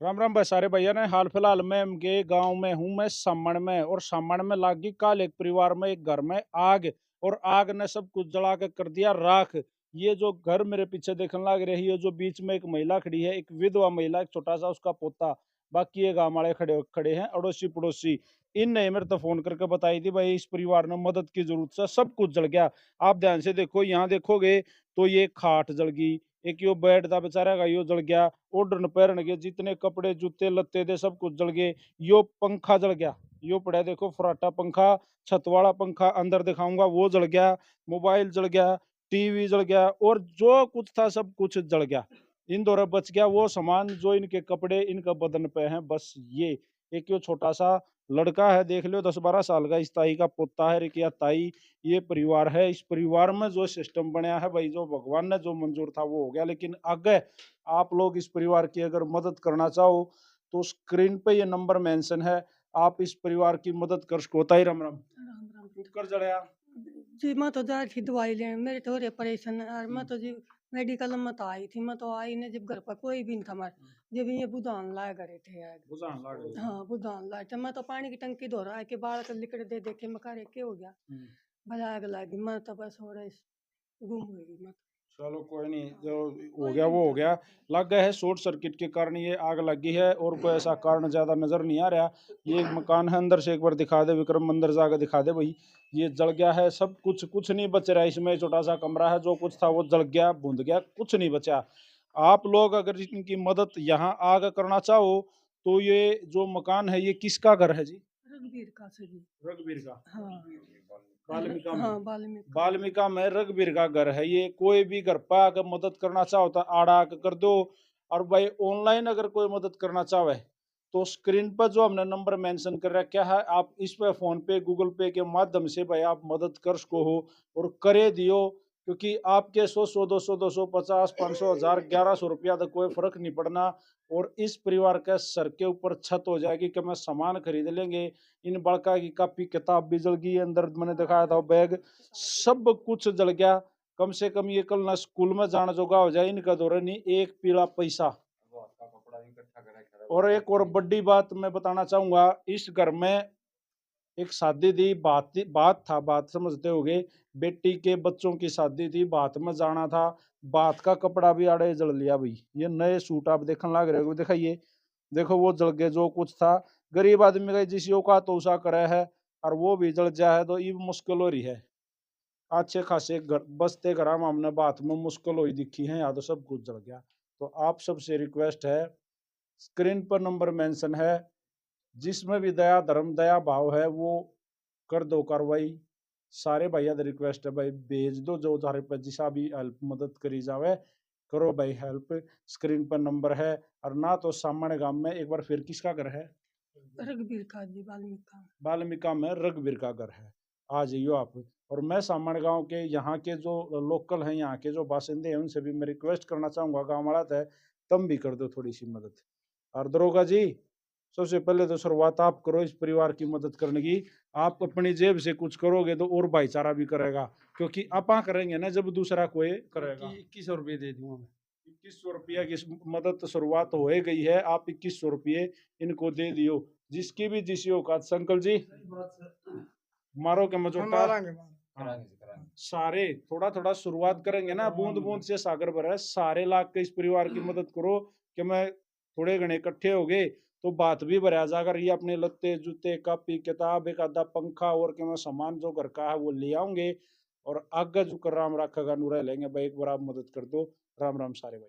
राम राम भाई सारे भैया ने हाल फिलहाल में के गांव में हूँ मैं सामण में और सामण में लागी काल एक परिवार में एक घर में आग और आग ने सब कुछ जला के कर दिया राख। ये जो घर मेरे पीछे देखने लग रही है जो बीच में एक महिला खड़ी है एक विधवा महिला एक छोटा सा उसका पोता। बाकी ये गांव वाले खड़े खड़े हैं अड़ोसी पड़ोसी। इन ने मेरे तो फोन करके बताई थी भाई इस परिवार ने मदद की जरूरत है सब कुछ जल गया। आप ध्यान से देखो यहाँ देखोगे तो ये खाट जल गई एक यो बेड था बेचारा का यो जल गया। ओढ़न पहन के जितने कपड़े जूते लत्ते थे सब कुछ जल गए। यो पंखा जल गया यो पड़ा है, देखो फराटा पंखा छत वाला पंखा अंदर दिखाऊंगा वो जल गया। मोबाइल जल गया टीवी जल गया और जो कुछ था सब कुछ जल गया। इन दौरा बच गया वो सामान जो इनके कपड़े इनका बदन पे हैं बस ये। एक यो छोटा सा लड़का है देख लो 10-12 साल का इस ताई का पोता है एक या ताई। ये परिवार है इस परिवार में जो सिस्टम बनाया है भाई जो भगवान ने जो मंजूर था वो हो गया लेकिन आगे आप लोग इस परिवार की अगर मदद करना चाहो तो स्क्रीन पे ये नंबर मेंशन है। आप इस परिवार की मदद कर सको। ताई राम राम राम राम कुछ कर जड़या। जी। मैं तो जा थी दवाई लेने, मेरे तो हो रहे परेशान और मैं तो जी मेडिकल में तो आई थी। मैं तो आई ने जब घर पर कोई भी नहीं था हमारे जब ये बुधान लाए करे थे यार। बुझान लाग रही है। हाँ बुधान लाए थे। मैं तो पानी की टंकी धो रहा है कि बाहर तो लिकड़ दे देखे मैं कह रहे क्या हो गया भला आग लगी। मैं तो बस हो रहा गुम हो गई मैं चलो कोई नहीं जो हो गया वो हो गया। लग गया है शॉर्ट सर्किट के कारण ये आग लगी है और कोई ऐसा कारण ज्यादा नजर नहीं आ रहा। ये एक मकान है अंदर से एक बार दिखा दे विक्रम मंदिर जाकर दिखा दे भाई। ये जल गया है सब कुछ कुछ नहीं बच रहा है इसमें छोटा सा कमरा है जो कुछ था वो जल गया भूंद गया कुछ नहीं बचा। आप लोग अगर इनकी मदद यहाँ आग करना चाहो तो ये जो मकान है ये किसका घर है जी। रघुवीर का सही। रघुवीर का। हाँ वाल्मीका में। हाँ वाल्मीकि वाल्मीका में रघुवीर का घर है ये। कोई भी घर पर अगर मदद करना चाहो तो आड़ा आके कर दो। और भाई ऑनलाइन अगर कोई मदद करना चाहे तो स्क्रीन पर जो हमने नंबर मेंशन कर रखा है आप इस पे फोन पे गूगल पे के माध्यम से भाई आप मदद कर सको हो और करे दियो। क्योंकि आपके 100 200 250 500 1000 1100 रुपया तो कोई फर्क नहीं पड़ना। और इस परिवार के सर के ऊपर छत हो जाएगी कि मैं सामान खरीद लेंगे। इन बड़का की कापी किताब भी जल गई अंदर मैंने दिखाया था बैग सब कुछ जल गया। कम से कम ये कल ना स्कूल में जाना जोगा हो जाए इनका दौरे नहीं एक पीला पैसा। और एक और बड़ी बात मैं बताना चाहूंगा इस घर में एक शादी थी बात था बात समझते होगे। बेटी के बच्चों की शादी थी बात में जाना था। बात का कपड़ा भी आड़े जल लिया भाई। ये नए सूट आप देखने लग रहे हो दिखाइए देखो वो जल गए जो कुछ था। गरीब आदमी का जिस का तो उषा करे है और वो भी जल जाए तो ये मुश्किल हो रही है। अच्छे खासे घर बसते घर हमने बात में मुश्किल हुई दिखी है यहाँ तो सब कुछ जल गया। तो आप सबसे रिक्वेस्ट है स्क्रीन पर नंबर मेंशन है जिसमें भी दया धर्म दया भाव है वो कर दो कार्रवाई। सारे भैया रिक्वेस्ट है भाई भेज दो जो थारे पर जिसा भी हेल्प मदद करी जावे करो भाई हेल्प। स्क्रीन पर नंबर है। और ना तो सामने गांव में एक बार फिर किसका घर है। रघुवीर का जी वाल्मीकि वाल्मीका में रघुवीर का घर है। आ जाइयो आप। और मैं सामण गांव के यहाँ के जो लोकल हैं यहाँ के जो बासिंदे हैं उनसे भी मैं रिक्वेस्ट करना चाहूंगा गाँव वाला है तुम भी कर दो थोड़ी सी मदद। और दरोगा जी सबसे पहले तो शुरुआत आप करो इस परिवार की मदद करने की। आप अपनी जेब से कुछ करोगे तो और भाईचारा भी करेगा क्योंकि आप करेंगे ना जब दूसरा कोई करेगा। 2100 रुपये दे दूंगा मैं। 2100 रुपया की मदद तो शुरुआत हो ही गई है आप 2100 रुपये इनको दे दियो जिसकी भी जिस औकात संकल जी मारो के मजोटा। हाँ, सारे थोड़ा थोड़ा शुरुआत करेंगे ना बूंद बूंद से सागर भरा सारे लाख के इस परिवार की मदद करो कि मैं थोड़े घने इकट्ठे हो गए तो बात भी भरा जाकर ये अपने लत्ते जूते कापी किताब एक आधा पंखा और के मैं सामान जो घर का है वो ले आऊंगे। और आगे जो कर राम रखेगा नूरा लेंगे भाई एक बार आप मदद कर दो। राम राम सारे भाई।